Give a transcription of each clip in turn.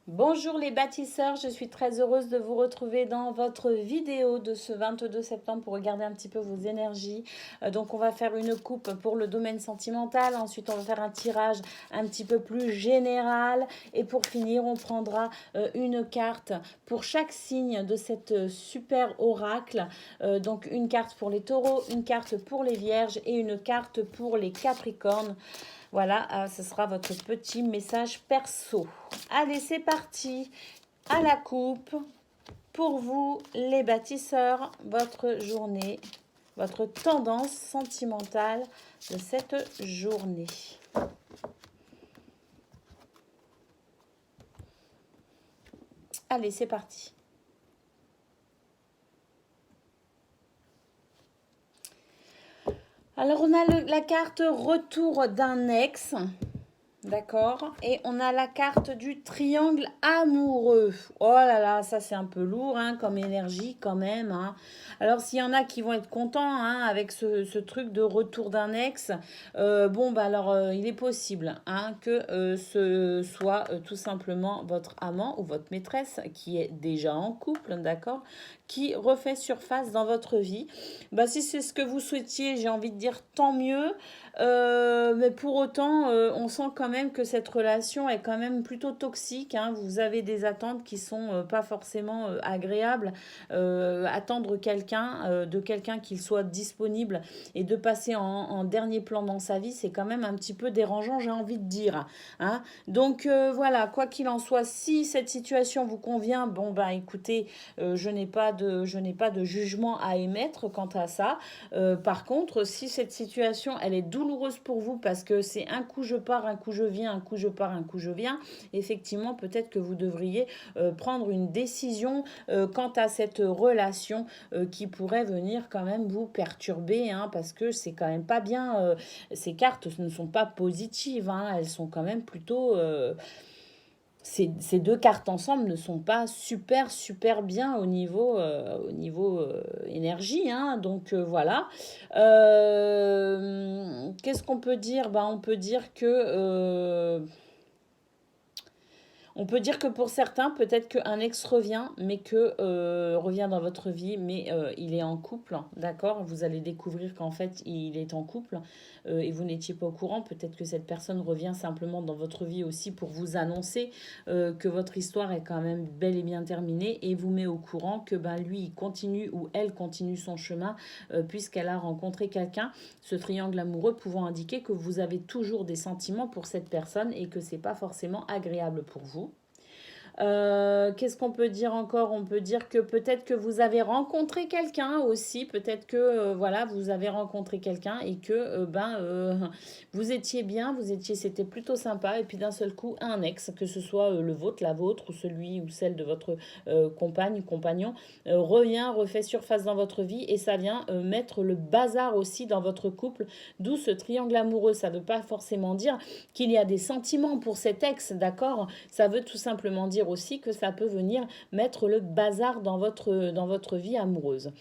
Bonjour les bâtisseurs, je suis très heureuse de vous retrouver dans votre vidéo de ce 22 septembre pour regarder un petit peu vos énergies. Donc on va faire une coupe pour le domaine sentimental, ensuite on va faire un tirage un petit peu plus général et pour finir on prendra une carte pour chaque signe de cette super oracle. Donc une carte pour les taureaux, une carte pour les vierges et une carte pour les capricornes. Voilà, ce sera votre petit message perso. Allez, c'est parti. À la coupe. Pour vous, les bâtisseurs, votre journée, votre tendance sentimentale de cette journée. Allez, c'est parti. Alors, on a la carte retour d'un ex. D'accord. Et on a la carte du triangle amoureux. Oh là là, ça c'est un peu lourd hein, comme énergie quand même. Hein. Alors s'il y en a qui vont être contents hein, avec ce truc de retour d'un ex, bon bah alors il est possible hein, que ce soit tout simplement votre amant ou votre maîtresse qui est déjà en couple, d'accord, qui refait surface dans votre vie. Bah si c'est ce que vous souhaitiez, j'ai envie de dire tant mieux. Mais pour autant, on sent quand même que cette relation est quand même plutôt toxique. Hein. Vous avez des attentes qui sont pas forcément agréables. Attendre quelqu'un, de quelqu'un qu'il soit disponible et de passer en dernier plan dans sa vie, c'est quand même un petit peu dérangeant, j'ai envie de dire. Hein. Donc voilà, quoi qu'il en soit, si cette situation vous convient, bon bah écoutez, je n'ai pas de jugement à émettre quant à ça. Par contre, si cette situation, elle est douloureuse pour vous parce que c'est un coup je pars, un coup je viens, un coup je pars, un coup je viens, effectivement, peut-être que vous devriez prendre une décision quant à cette relation qui pourrait venir quand même vous perturber, hein, parce que c'est quand même pas bien. Ces cartes ne sont pas positives, hein, elles sont quand même plutôt ces deux cartes ensemble ne sont pas super bien au niveau énergie. Hein, donc voilà. Qu'est-ce qu'on peut dire bah, on peut dire que pour certains, peut-être qu'un ex revient, mais que revient dans votre vie, mais il est en couple, d'accord. Vous allez découvrir qu'en fait il est en couple et vous n'étiez pas au courant. Peut-être que cette personne revient simplement dans votre vie aussi pour vous annoncer que votre histoire est quand même bel et bien terminée et vous met au courant que ben lui il continue ou elle continue son chemin puisqu'elle a rencontré quelqu'un. Ce triangle amoureux pouvant indiquer que vous avez toujours des sentiments pour cette personne et que c'est pas forcément agréable pour vous. Qu'est-ce qu'on peut dire encore? On peut dire que peut-être que vous avez rencontré quelqu'un aussi, peut-être que voilà, vous avez rencontré quelqu'un et que vous étiez bien, c'était plutôt sympa et puis d'un seul coup un ex, que ce soit le vôtre, la vôtre ou celui ou celle de votre compagne ou compagnon, revient, refait surface dans votre vie et ça vient mettre le bazar aussi dans votre couple, d'où ce triangle amoureux. Ça ne veut pas forcément dire qu'il y a des sentiments pour cet ex, d'accord? Ça veut tout simplement dire aussi que ça peut venir mettre le bazar dans votre vie amoureuse.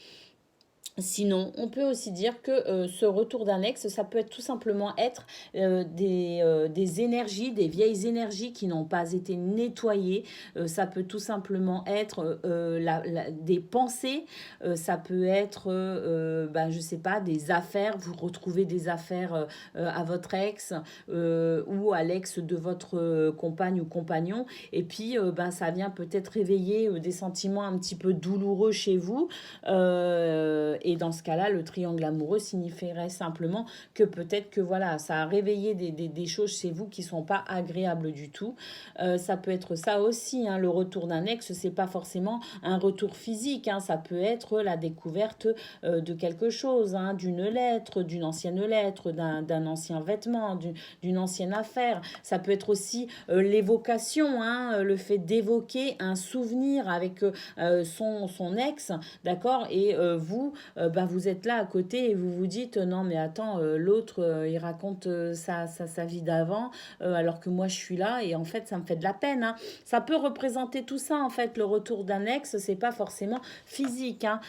Sinon, on peut aussi dire que ce retour d'un ex, ça peut être tout simplement être des énergies, des vieilles énergies qui n'ont pas été nettoyées. Ça peut tout simplement être des pensées. Ça peut être, je sais pas, des affaires. Vous retrouvez des affaires à votre ex ou à l'ex de votre compagne ou compagnon. Et puis, ça vient peut-être réveiller des sentiments un petit peu douloureux chez vous. Et dans ce cas-là, le triangle amoureux signifierait simplement que peut-être que voilà, ça a réveillé des choses chez vous qui sont pas agréables du tout. Ça peut être ça aussi, hein, le retour d'un ex, c'est pas forcément un retour physique, hein, ça peut être la découverte de quelque chose, hein, d'une ancienne lettre, d'un ancien vêtement, d'une ancienne affaire. Ça peut être aussi l'évocation, hein, le fait d'évoquer un souvenir avec son ex, d'accord, et vous, ben, vous êtes là à côté et vous vous dites, non mais attends, l'autre, il raconte sa vie d'avant, alors que moi je suis là et en fait ça me fait de la peine, hein. Ça peut représenter tout ça en fait, le retour d'un ex, c'est pas forcément physique, hein.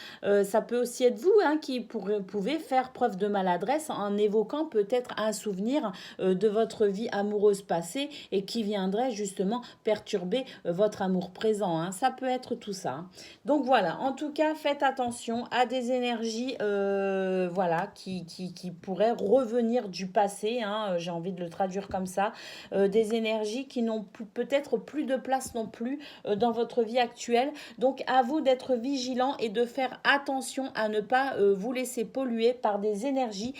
Ça peut aussi être vous, hein, qui pouvez faire preuve de maladresse en évoquant peut-être un souvenir de votre vie amoureuse passée et qui viendrait justement perturber votre amour présent, hein. Ça peut être tout ça, hein. Donc voilà, en tout cas, faites attention à des énergies voilà, qui pourraient revenir du passé, hein, j'ai envie de le traduire comme ça, des énergies qui n'ont peut-être plus de place non plus dans votre vie actuelle. Donc à vous d'être vigilant et de faire attention à ne pas vous laisser polluer par des énergies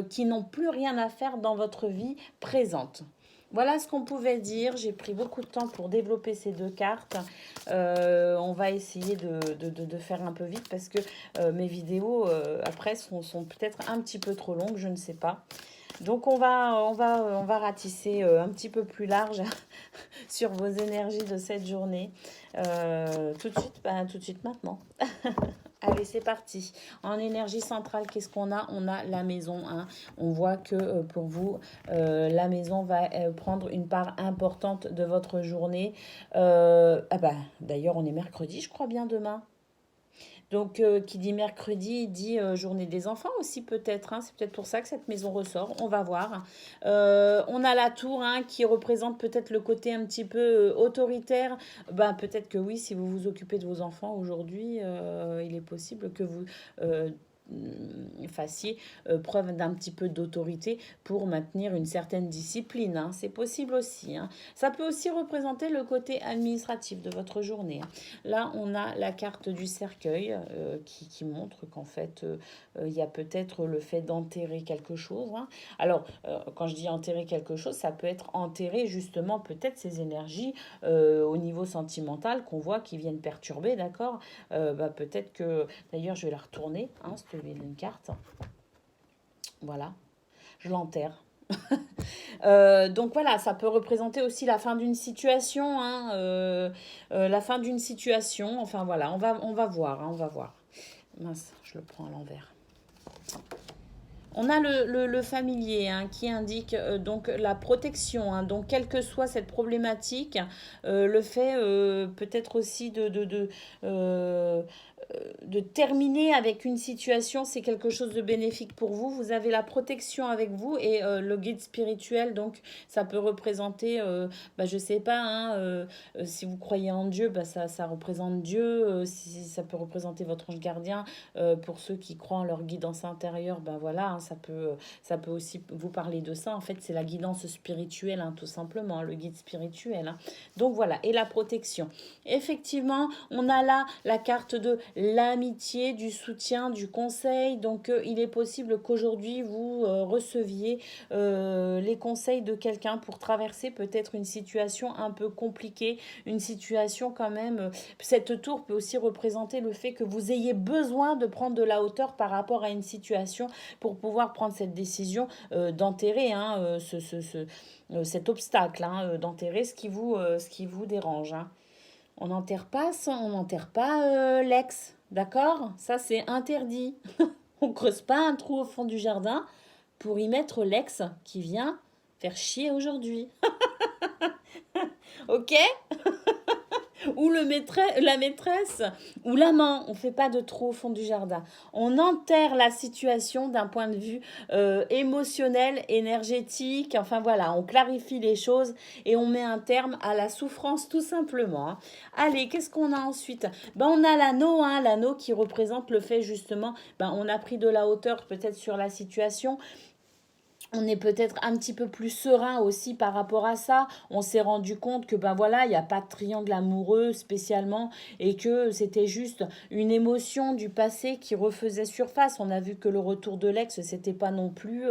qui n'ont plus rien à faire dans votre vie présente. Voilà ce qu'on pouvait dire. J'ai pris beaucoup de temps pour développer ces deux cartes. On va essayer de faire un peu vite parce que mes vidéos après sont peut-être un petit peu trop longues, je ne sais pas. Donc on va ratisser un petit peu plus large sur vos énergies de cette journée. Tout de suite maintenant. Allez, c'est parti. En énergie centrale, qu'est-ce qu'on a? On a la maison, hein. On voit que pour vous, la maison va prendre une part importante de votre journée. D'ailleurs, on est mercredi, je crois bien demain. Donc, qui dit mercredi, dit journée des enfants aussi peut-être, hein. C'est peut-être pour ça que cette maison ressort. On va voir. On a la tour, hein, qui représente peut-être le côté un petit peu autoritaire. Ben, peut-être que oui, si vous vous occupez de vos enfants aujourd'hui, il est possible que vous fassiez preuve d'un petit peu d'autorité pour maintenir une certaine discipline, hein. C'est possible aussi, hein. Ça peut aussi représenter le côté administratif de votre journée, hein. Là, on a la carte du cercueil qui montre qu'en fait, il y a peut-être le fait d'enterrer quelque chose, hein. Alors, quand je dis enterrer quelque chose, ça peut être enterrer justement peut-être ces énergies au niveau sentimental qu'on voit qui viennent perturber, d'accord. Peut-être que, d'ailleurs, je vais la retourner, hein, cette une carte. Voilà, je l'enterre. Donc voilà, ça peut représenter aussi la fin d'une situation, hein, la fin d'une situation. Enfin voilà, on va voir, hein, on va voir. Mince, je le prends à l'envers. On a le familier, hein, qui indique donc la protection, hein. Donc quelle que soit cette problématique, le fait peut-être aussi de terminer avec une situation, c'est quelque chose de bénéfique pour vous. Vous avez la protection avec vous et le guide spirituel, donc ça peut représenter, je sais pas, hein, si vous croyez en Dieu, ça représente Dieu. Si ça peut représenter votre ange gardien. Pour ceux qui croient en leur guidance intérieure, voilà, hein, ça peut aussi vous parler de ça. En fait, c'est la guidance spirituelle, hein, tout simplement, hein, le guide spirituel, hein. Donc voilà, et la protection. Effectivement, on a là la carte de l'amitié, du soutien, du conseil. Donc, il est possible qu'aujourd'hui, vous receviez les conseils de quelqu'un pour traverser peut-être une situation un peu compliquée, une situation quand même. Cette tour peut aussi représenter le fait que vous ayez besoin de prendre de la hauteur par rapport à une situation pour pouvoir prendre cette décision d'enterrer, hein, cet obstacle, hein, d'enterrer ce qui vous dérange, hein. On n'enterre pas l'ex, d'accord? Ça, c'est interdit. On creuse pas un trou au fond du jardin pour y mettre l'ex qui vient faire chier aujourd'hui. Ok? Ou la maîtresse, ou l'amant. On ne fait pas de trou au fond du jardin. On enterre la situation d'un point de vue émotionnel, énergétique. Enfin voilà, on clarifie les choses et on met un terme à la souffrance tout simplement, hein. Allez, qu'est-ce qu'on a ensuite? On a l'anneau, hein, l'anneau qui représente le fait justement, on a pris de la hauteur peut-être sur la situation. On est peut-être un petit peu plus serein aussi par rapport à ça. On s'est rendu compte que il n'y a pas de triangle amoureux spécialement et que c'était juste une émotion du passé qui refaisait surface. On a vu que le retour de l'ex, c'était pas non plus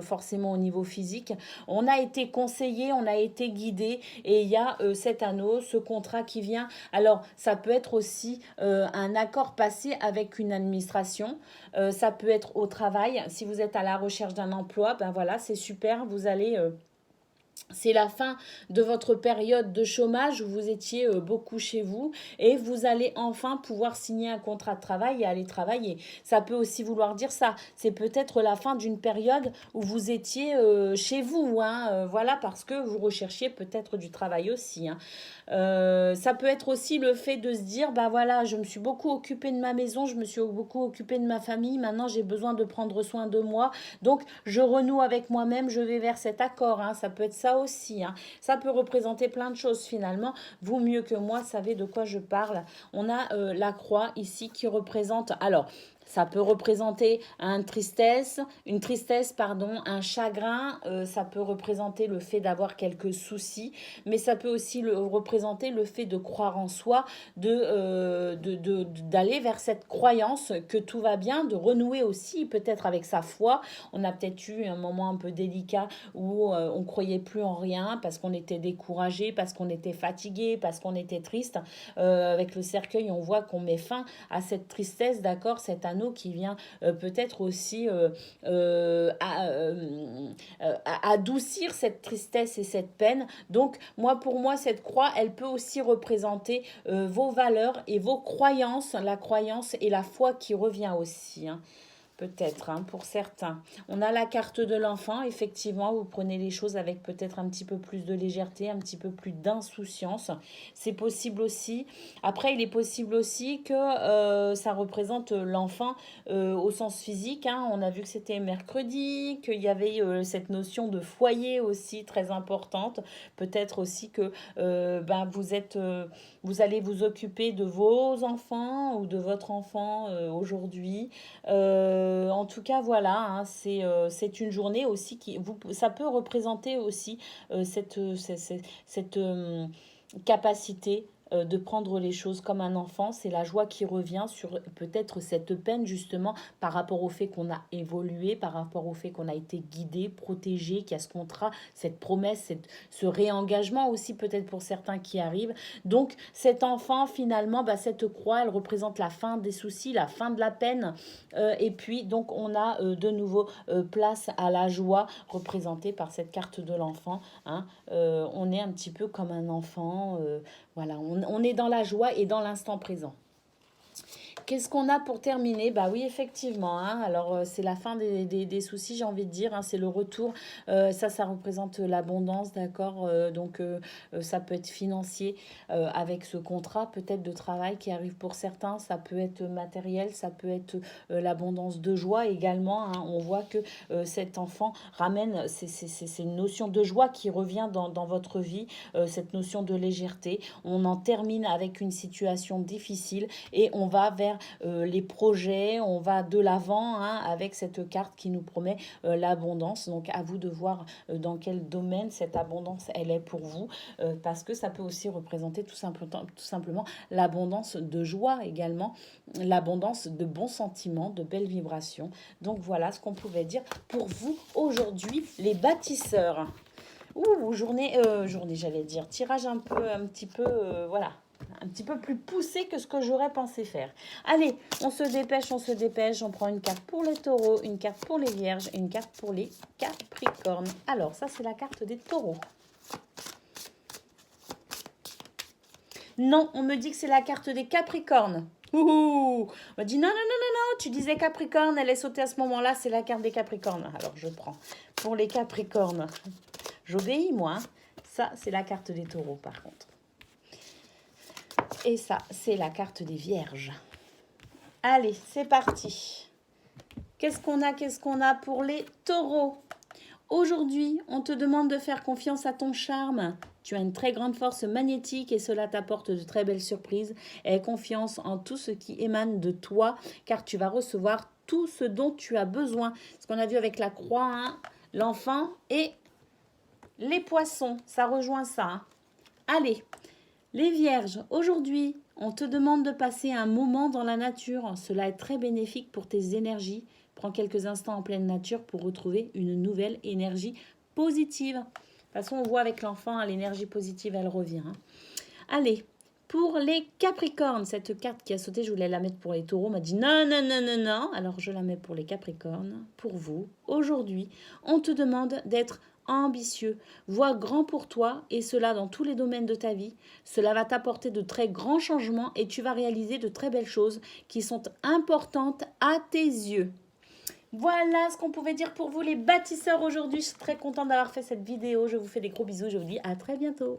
forcément au niveau physique. On a été conseillé, on a été guidé et il y a cet anneau, ce contrat qui vient. Alors, ça peut être aussi un accord passé avec une administration. Ça peut être au travail. Si vous êtes à la recherche d'un emploi, voilà, c'est super. Vous allez C'est la fin de votre période de chômage où vous étiez beaucoup chez vous et vous allez enfin pouvoir signer un contrat de travail et aller travailler. Ça peut aussi vouloir dire ça. C'est peut-être la fin d'une période où vous étiez chez vous, hein, voilà, parce que vous recherchiez peut-être du travail aussi, hein. Ça peut être aussi le fait de se dire, bah voilà, je me suis beaucoup occupée de ma maison, je me suis beaucoup occupée de ma famille, maintenant j'ai besoin de prendre soin de moi, donc je renoue avec moi-même, je vais vers cet accord, hein. Ça peut être ça aussi, hein. Ça peut représenter plein de choses finalement. Vous mieux que moi savez de quoi je parle. On a la croix ici qui représente, alors ça peut représenter une tristesse, pardon, un chagrin. Ça peut représenter le fait d'avoir quelques soucis, mais ça peut aussi représenter le fait de croire en soi, d'aller vers cette croyance que tout va bien, de renouer aussi peut-être avec sa foi. On a peut-être eu un moment un peu délicat où on croyait plus en rien parce qu'on était découragé, parce qu'on était fatigué, parce qu'on était triste. Avec le cercueil, on voit qu'on met fin à cette tristesse, d'accord, cet anneau qui vient peut-être aussi adoucir cette tristesse et cette peine. Donc, pour moi, cette croix, elle peut aussi représenter vos valeurs et vos croyances, la croyance et la foi qui revient aussi, hein. Peut-être, hein, pour certains. On a la carte de l'enfant, effectivement, vous prenez les choses avec peut-être un petit peu plus de légèreté, un petit peu plus d'insouciance. C'est possible aussi. Après, il est possible aussi que ça représente l'enfant au sens physique, hein. On a vu que c'était mercredi, qu'il y avait cette notion de foyer aussi très importante. Peut-être aussi que vous allez vous occuper de vos enfants ou de votre enfant aujourd'hui. En tout cas, voilà, hein, c'est une journée aussi ça peut représenter aussi cette capacité de prendre les choses comme un enfant. C'est la joie qui revient sur peut-être cette peine justement par rapport au fait qu'on a évolué, par rapport au fait qu'on a été guidé, protégé, qu'il y a ce contrat, cette promesse, ce réengagement aussi peut-être pour certains qui arrivent. Donc cet enfant finalement, cette croix, elle représente la fin des soucis, la fin de la peine. Et puis donc on a de nouveau place à la joie représentée par cette carte de l'enfant, hein. On est un petit peu comme un enfant, voilà, on est dans la joie et dans l'instant présent. Qu'est-ce qu'on a pour terminer? Bah oui, effectivement, hein. Alors, c'est la fin des soucis, j'ai envie de dire, hein. C'est le retour. Ça représente l'abondance, d'accord? Donc, ça peut être financier avec ce contrat, peut-être de travail qui arrive pour certains. Ça peut être matériel, ça peut être l'abondance de joie également, hein. On voit que cet enfant ramène c'est une notion de joie qui revient dans votre vie, cette notion de légèreté. On en termine avec une situation difficile et on va vers les projets, on va de l'avant, hein, avec cette carte qui nous promet l'abondance. Donc à vous de voir dans quel domaine cette abondance elle est pour vous, parce que ça peut aussi représenter tout simplement l'abondance de joie également, l'abondance de bons sentiments, de belles vibrations. Donc voilà ce qu'on pouvait dire pour vous aujourd'hui les bâtisseurs. Journée, j'allais dire, tirage un petit peu, voilà, un petit peu plus poussé que ce que j'aurais pensé faire. Allez, on se dépêche, on prend une carte pour les taureaux, une carte pour les vierges et une carte pour les capricornes. Alors, ça, c'est la carte des taureaux. Non, on me dit que c'est la carte des capricornes. On m'a dit non, tu disais Capricorne, elle est sautée à ce moment-là, c'est la carte des Capricornes. Alors, je prends pour les Capricornes. J'obéis, moi. Ça, c'est la carte des taureaux, par contre. Et ça, c'est la carte des vierges. Allez, c'est parti. Qu'est-ce qu'on a pour les taureaux? Aujourd'hui, on te demande de faire confiance à ton charme. Tu as une très grande force magnétique et cela t'apporte de très belles surprises. Aie confiance en tout ce qui émane de toi, car tu vas recevoir tout ce dont tu as besoin. Ce qu'on a vu avec la croix, hein, l'enfant et les poissons, ça rejoint ça, hein. Allez, les vierges, aujourd'hui, on te demande de passer un moment dans la nature. Cela est très bénéfique pour tes énergies. Prends quelques instants en pleine nature pour retrouver une nouvelle énergie positive. De toute façon, on voit avec l'enfant, hein, l'énergie positive, elle revient, hein. Allez, pour les Capricornes, cette carte qui a sauté, je voulais la mettre pour les taureaux, m'a dit non. Alors, je la mets pour les Capricornes. Pour vous, aujourd'hui, on te demande d'être ambitieux. Vois grand pour toi et cela dans tous les domaines de ta vie. Cela va t'apporter de très grands changements et tu vas réaliser de très belles choses qui sont importantes à tes yeux. Voilà ce qu'on pouvait dire pour vous les bâtisseurs aujourd'hui. Je suis très contente d'avoir fait cette vidéo. Je vous fais des gros bisous. Je vous dis à très bientôt.